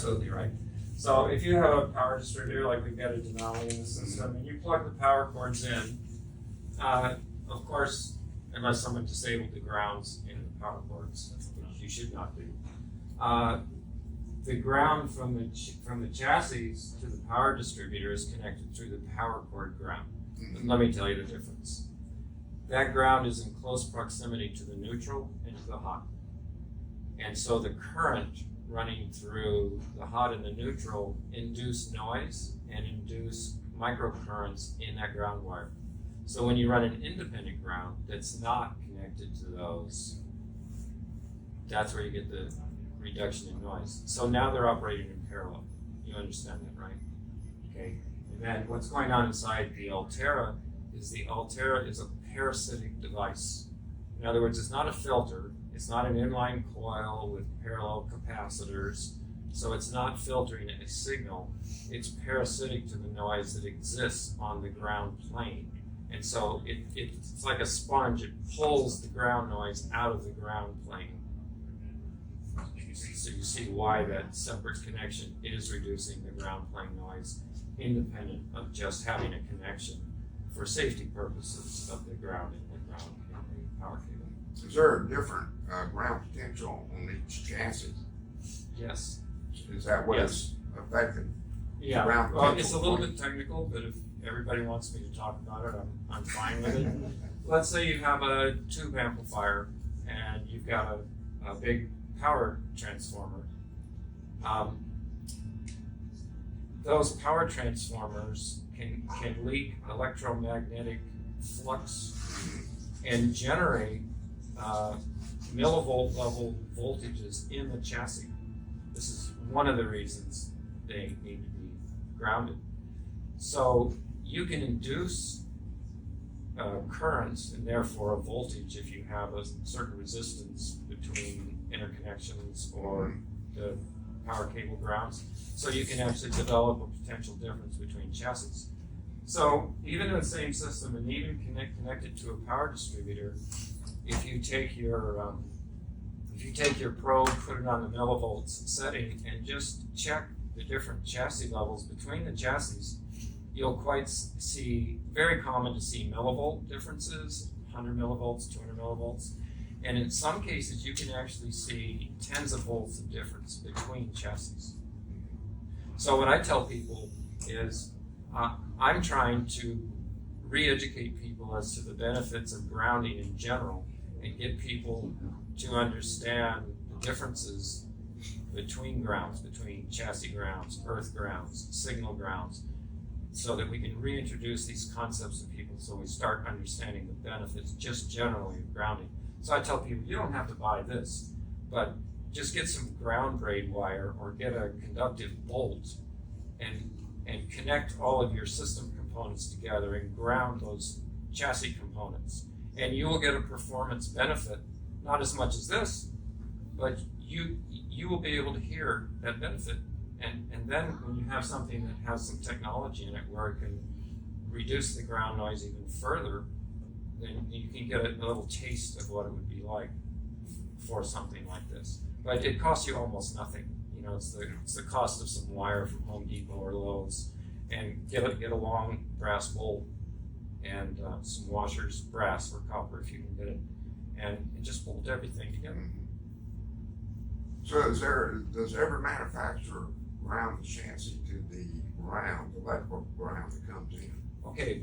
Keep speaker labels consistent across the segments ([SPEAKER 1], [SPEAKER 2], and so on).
[SPEAKER 1] absolutely right. So if you have a power distributor, like we've got a Denali in the system, and you plug the power cords in, of course, unless someone disabled the grounds in the power cords, which you should not do, the ground from the chassis to the power distributor is connected through the power cord ground. And let me tell you the difference. That ground is in close proximity to the neutral and to the hot. And so the current running through the hot and the neutral induce noise and induce microcurrents in that ground wire. So when you run an independent ground that's not connected to those, that's where you get the reduction in noise. So now they're operating in parallel. You understand that, right? Okay. And then what's going on inside the ALTAIRA is a parasitic device. In other words, it's not a filter. It's not an inline coil with parallel capacitors. So it's not filtering a signal. It's parasitic to the noise that exists on the ground plane. And so it's like a sponge. It pulls the ground noise out of the ground plane. So you see why that separate connection is reducing the ground plane noise, independent of just having a connection for safety purposes of the ground and the ground in the power cable.
[SPEAKER 2] Is there a different ground potential on each chassis?
[SPEAKER 1] Yes.
[SPEAKER 2] Is that what is affecting
[SPEAKER 1] Yeah.
[SPEAKER 2] ground
[SPEAKER 1] Well,
[SPEAKER 2] potential?
[SPEAKER 1] it's a little bit technical, but if everybody wants me to talk about it, I'm fine with it. Let's say you have a tube amplifier and you've got a big power transformer. Those power transformers can leak electromagnetic flux and generate millivolt level voltages in the chassis. This is one of the reasons they need to be grounded. So you can induce currents and therefore a voltage if you have a certain resistance between interconnections or the power cable grounds. So you can actually develop a potential difference between chassis. So even in the same system and even connected to a power distributor, if you take your probe, put it on the millivolts setting, and just check the different chassis levels between the chassis, you'll quite see, very common to see millivolt differences, 100 millivolts, 200 millivolts. And in some cases, you can actually see tens of volts of difference between chassis. So what I tell people is, I'm trying to re-educate people as to the benefits of grounding in general and get people to understand the differences between grounds, between chassis grounds, earth grounds, signal grounds, so that we can reintroduce these concepts to people so we start understanding the benefits just generally of grounding. So I tell people, you don't have to buy this, but just get some ground braid wire or get a conductive bolt and connect all of your system components together and ground those chassis components. And you will get a performance benefit, not as much as this, but you will be able to hear that benefit. And then when you have something that has some technology in it where it can reduce the ground noise even further, then you can get a little taste of what it would be like for something like this. But it costs you almost nothing. You know, it's the cost of some wire from Home Depot or Lowe's, and get a long brass bolt and some washers, brass or copper if you can get it, and just bolt everything together.
[SPEAKER 2] So does every manufacturer ground the chassis to the ground, the electrical ground that comes in?
[SPEAKER 1] Okay,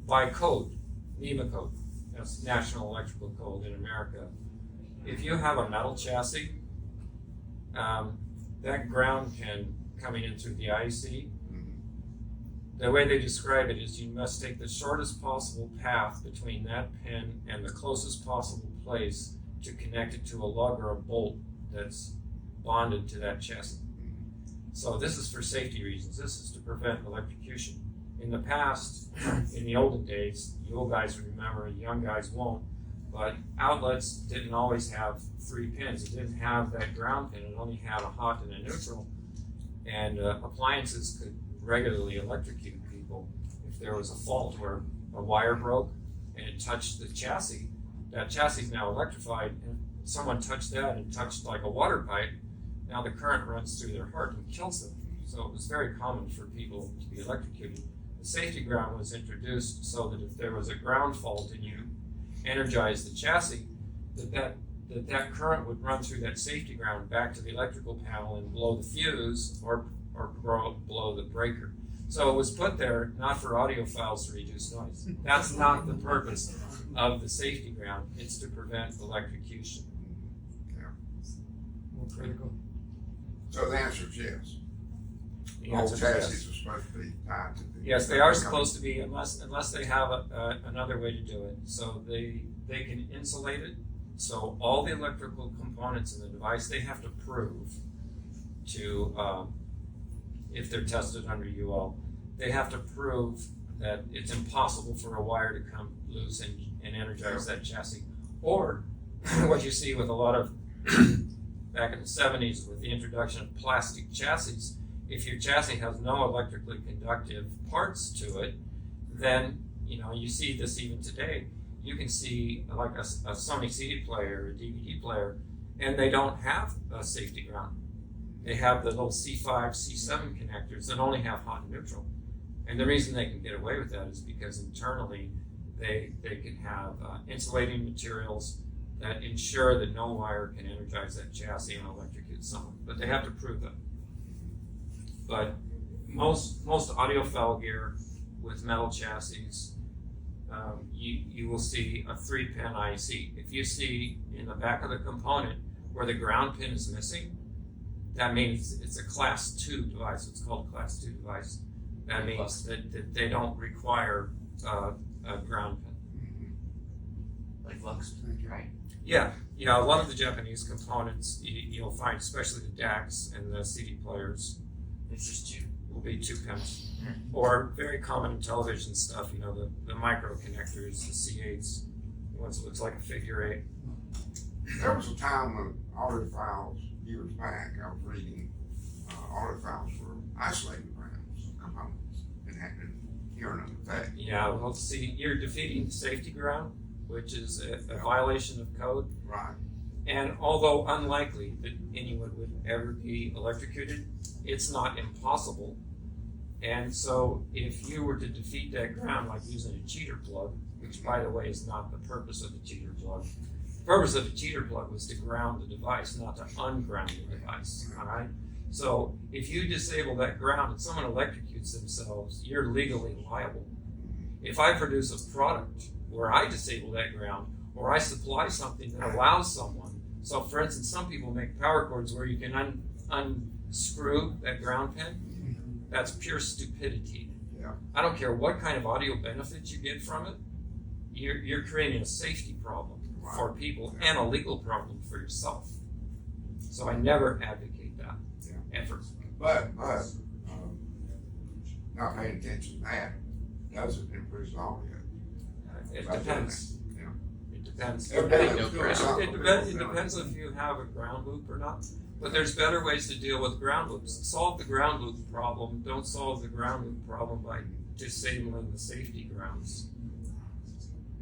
[SPEAKER 1] by code, NEMA code, that's National Electrical Code in America. If you have a metal chassis, that ground pin coming in through the IC, the way they describe it is you must take the shortest possible path between that pin and the closest possible place to connect it to a lug or a bolt that's bonded to that chassis. So this is for safety reasons. This is to prevent electrocution. In the past, in the olden days, you old guys remember, young guys won't, but outlets didn't always have 3 pins. It didn't have that ground pin. It only had a hot and a neutral. And appliances could regularly electrocute people. If there was a fault where a wire broke and it touched the chassis, that chassis is now electrified, and someone touched that and touched like a water pipe, now the current runs through their heart and kills them. So it was very common for people to be electrocuted. The safety ground was introduced so that if there was a ground fault and you energized the chassis, that current would run through that safety ground back to the electrical panel and blow the fuse or blow the breaker. So it was put there not for audiophiles to reduce noise. That's not the purpose of the safety ground. It's to prevent electrocution.
[SPEAKER 3] More critical.
[SPEAKER 2] So the answer is yes.
[SPEAKER 1] The
[SPEAKER 2] All
[SPEAKER 1] answer is
[SPEAKER 2] chassis
[SPEAKER 1] yes.
[SPEAKER 2] are supposed to be tied to the.
[SPEAKER 1] Yes, they are supposed to be, unless they have another way to do it. So they can insulate it. So all the electrical components in the device, they have to prove to, if they're tested under UL, they have to prove that it's impossible for a wire to come loose and energize that chassis. Or what you see with a lot of, back in the 70s with the introduction of plastic chassis, if your chassis has no electrically conductive parts to it, then, you see this even today. You can see like a Sony CD player, a DVD player, and they don't have a safety ground. They have the little C5, C7 connectors that only have hot and neutral. And the reason they can get away with that is because internally they can have insulating materials that ensure that no wire can energize that chassis and electrocute someone. But they have to prove that. But most audiophile gear with metal chassis, you will see a 3-pin IC. If you see in the back of the component where the ground pin is missing, that means it's a class 2 device. It's called a class 2 device. That means that they don't require a ground pin.
[SPEAKER 4] Like Lux, right?
[SPEAKER 1] Yeah. A lot of the Japanese components you'll find, especially the DACs and the CD players,
[SPEAKER 4] It's just 2.
[SPEAKER 1] will be 2 pins. Or very common in television stuff, the micro connectors, the C8s, the ones that looks like a figure 8.
[SPEAKER 2] There was a time when audiophiles, years back, I was reading audiophiles were isolating grounds, components, and had been hearing them effect.
[SPEAKER 1] Yeah, well, see, you're defeating the safety ground, which is a violation of code.
[SPEAKER 2] Right.
[SPEAKER 1] And although unlikely that anyone would ever be electrocuted, it's not impossible. And so if you were to defeat that ground like using a cheater plug, which by the way is not the purpose of the cheater plug. The purpose of the cheater plug was to ground the device, not to unground the device, all right? So if you disable that ground and someone electrocutes themselves, you're legally liable. If I produce a product where I disable that ground, or I supply something that allows someone, so for instance, some people make power cords where you can unscrew that ground pin. That's pure stupidity.
[SPEAKER 2] Yeah.
[SPEAKER 1] I don't care what kind of audio benefits you get from it. You're creating a safety problem for people and a legal problem for yourself. So I never advocate that ever.
[SPEAKER 2] But not paying attention to that doesn't improve the audio.
[SPEAKER 1] It depends.
[SPEAKER 2] Yeah.
[SPEAKER 1] It depends.
[SPEAKER 2] It
[SPEAKER 1] It depends if you have a ground loop or not. But there's better ways to deal with ground loops. Solve the ground loop problem. Don't solve the ground loop problem by disabling the safety grounds.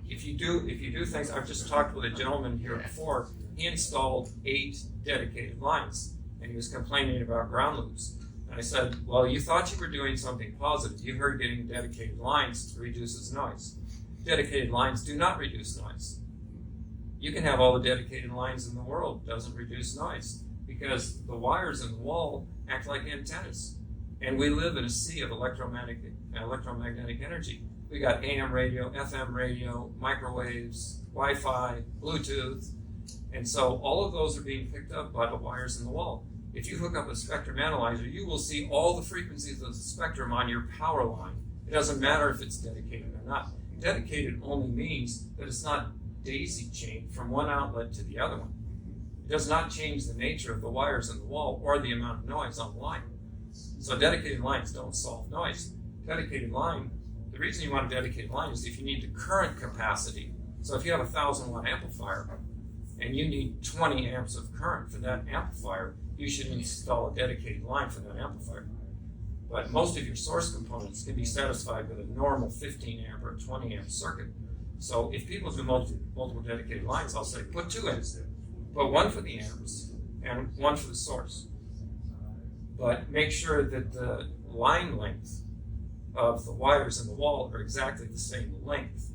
[SPEAKER 1] If you do things, I've just talked with a gentleman here before. He installed 8 dedicated lines, and he was complaining about ground loops. And I said, well, you thought you were doing something positive. You heard getting dedicated lines reduces noise. Dedicated lines do not reduce noise. You can have all the dedicated lines in the world. It doesn't reduce noise because the wires in the wall act like antennas. And we live in a sea of electromagnetic energy. We got AM radio, FM radio, microwaves, Wi-Fi, Bluetooth. And so all of those are being picked up by the wires in the wall. If you hook up a spectrum analyzer, you will see all the frequencies of the spectrum on your power line. It doesn't matter if it's dedicated or not. Dedicated only means that it's not daisy chained from one outlet to the other one. It does not change the nature of the wires in the wall or the amount of noise on the line. So dedicated lines don't solve noise. Dedicated line, the reason you want a dedicated line is if you need the current capacity. So if you have a 1,000-watt amplifier and you need 20 amps of current for that amplifier, you should install a dedicated line for that amplifier. But most of your source components can be satisfied with a normal 15 amp or 20 amp circuit. So if people do multiple dedicated lines, I'll say put 2 in. Put one for the amps and one for the source. but make sure that the line length of the wires in the wall are exactly the same length.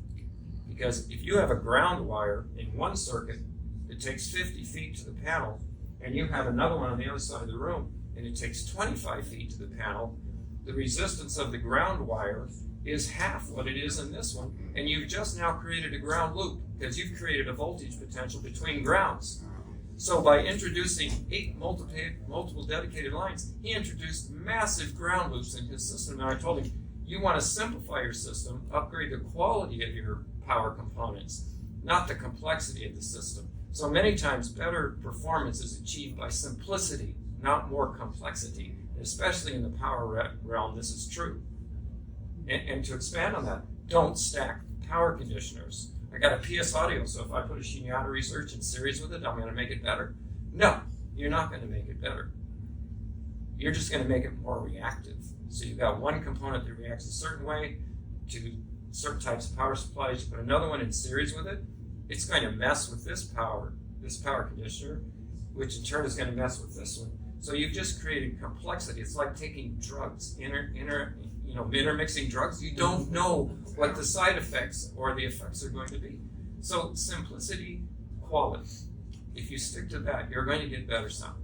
[SPEAKER 1] Because if you have a ground wire in one circuit that takes 50 feet to the panel, and you have another one on the other side of the room, and it takes 25 feet to the panel, the resistance of the ground wire is half what it is in this one, and you've just now created a ground loop because you've created a voltage potential between grounds. So by introducing 8 multiple dedicated lines, he introduced massive ground loops in his system. And I told him, you want to simplify your system, upgrade the quality of your power components, not the complexity of the system. So many times better performance is achieved by simplicity, not more complexity. And especially in the power realm, this is true. And to expand on that, don't stack power conditioners. I got a PS Audio, so if I put a Shunyata research in series with it, I'm going to make it better. No, you're not going to make it better. You're just going to make it more reactive. So you've got one component that reacts a certain way to certain types of power supplies. You put another one in series with it, it's going to mess with this power conditioner, which in turn is going to mess with this one. So you've just created complexity. It's like taking drugs, intermixing drugs. You don't know what the side effects or the effects are going to be. So simplicity, quality. If you stick to that, you're going to get better sound.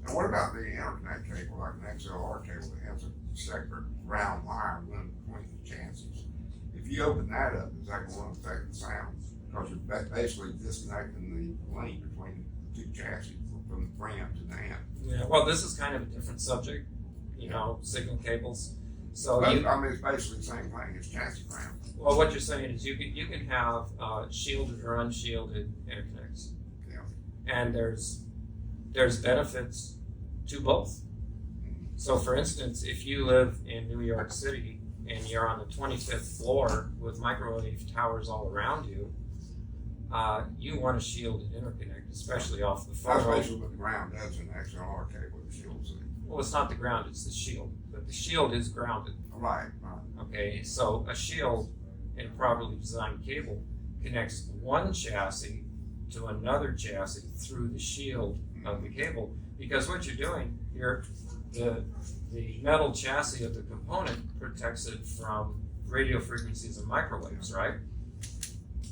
[SPEAKER 2] And what about the interconnect cable, like an XLR cable that has a separate round wire running between the chassis? If you open that up, is that going to affect the sound? Because you're basically disconnecting the link between the two chassis from the preamp to the amp.
[SPEAKER 1] Yeah, well, this is kind of a different subject, signal cables. So
[SPEAKER 2] I mean, it's basically the same thing as chassis ground.
[SPEAKER 1] Well, what you're saying is you can have shielded or unshielded interconnects.
[SPEAKER 2] Yeah.
[SPEAKER 1] And there's benefits to both. So for instance, if you live in New York City and you're on the 25th floor with microwave towers all around you, you want a shielded interconnect, especially off the phone.
[SPEAKER 2] That's basically what the ground does in the XLR cable, it shields it.
[SPEAKER 1] Well, it's not the ground, it's the shield. But the shield is grounded.
[SPEAKER 2] Right.
[SPEAKER 1] Okay, so a shield in a properly designed cable connects one chassis to another chassis through the shield of the cable. Because what you're doing, the metal chassis of the component protects it from radio frequencies and microwaves, right?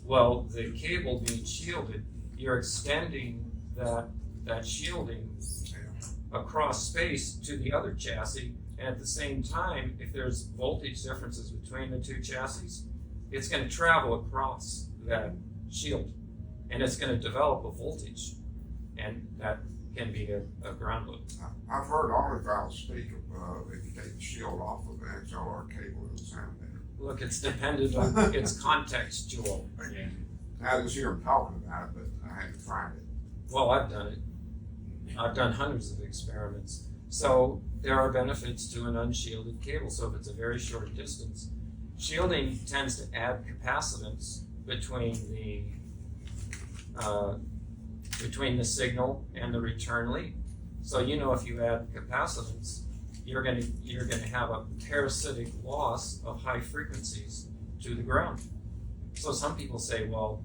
[SPEAKER 1] Well, the cable being shielded, you're extending that shielding across space to the other chassis, and at the same time, if there's voltage differences between the two chassis, it's going to travel across that shield, and it's going to develop a voltage, and that can be a ground loop.
[SPEAKER 2] I've heard audiophile speak of if you take the shield off of an XLR cable, it'll sound better.
[SPEAKER 1] Look, it's dependent on it's contextual.
[SPEAKER 2] I just hear them talking about it, but I haven't tried it.
[SPEAKER 1] Well, I've done it. I've done hundreds of experiments. So there are benefits to an unshielded cable. So if it's a very short distance, shielding tends to add capacitance between the signal and the return lead. So if you add capacitance, you're going to have a parasitic loss of high frequencies to the ground. So some people say, well,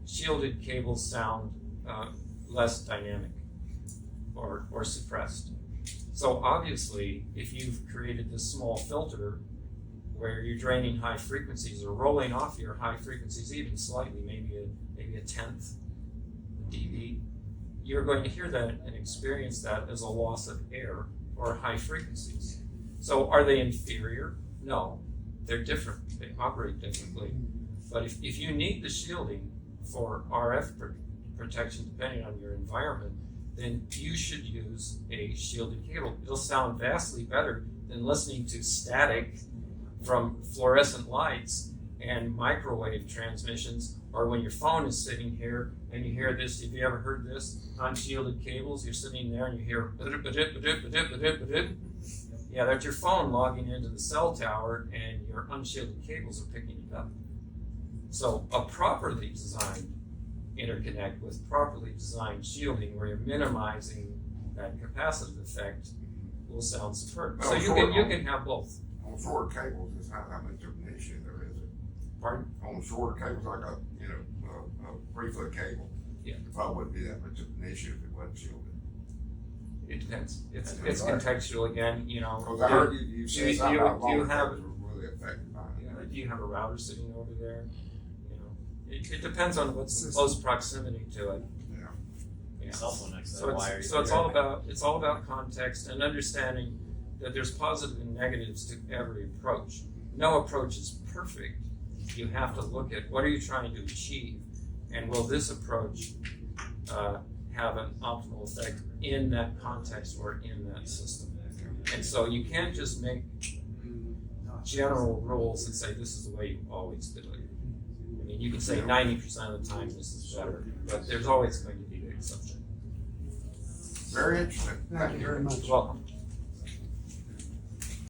[SPEAKER 1] shielded cables sound less dynamic or suppressed. So obviously, if you've created this small filter where you're draining high frequencies or rolling off your high frequencies even slightly, maybe a tenth dB, you're going to hear that and experience that as a loss of air or high frequencies. So are they inferior? No, they're different. They operate differently. But if you need the shielding for RF protection, depending on your environment, then you should use a shielded cable. It'll sound vastly better than listening to static from fluorescent lights and microwave transmissions, or when your phone is sitting here and you hear this. Have you ever heard this? Unshielded cables, you're sitting there and you hear yeah, that's your phone logging into the cell tower and your unshielded cables are picking it up. So a properly designed interconnect with properly designed shielding where you're minimizing that capacitive effect will sound superb. So you can have both.
[SPEAKER 2] On shorter cables, it's not that much of an issue there, is it?
[SPEAKER 1] Pardon?
[SPEAKER 2] On shorter cables, like a 3-foot cable,
[SPEAKER 1] Yeah.
[SPEAKER 2] it probably wouldn't be that much of an issue if it wasn't shielded.
[SPEAKER 1] It depends. It's contextual again, you know.
[SPEAKER 2] Cause I heard you
[SPEAKER 1] do
[SPEAKER 2] said
[SPEAKER 1] you-
[SPEAKER 2] something
[SPEAKER 1] do you-
[SPEAKER 2] about
[SPEAKER 1] do you
[SPEAKER 2] long
[SPEAKER 1] have-
[SPEAKER 2] cables were really affected by it.
[SPEAKER 1] Do you have a router sitting over there? You know, it depends on what's in close proximity to it.
[SPEAKER 2] Yeah.
[SPEAKER 1] Yeah.
[SPEAKER 4] Cell phone next to
[SPEAKER 1] So
[SPEAKER 4] that wire.
[SPEAKER 1] it's all about context and understanding that there's positive and negatives to every approach. No approach is perfect. You have to look at what are you trying to achieve, and will this approach have an optimal effect in that context or in that system? And so you can't just make general rules and say this is the way you always do it. I mean, you can say 90% of the time this is better, but there's always going to be the exception.
[SPEAKER 2] Very interesting.
[SPEAKER 3] Thank you very much.
[SPEAKER 1] You're welcome.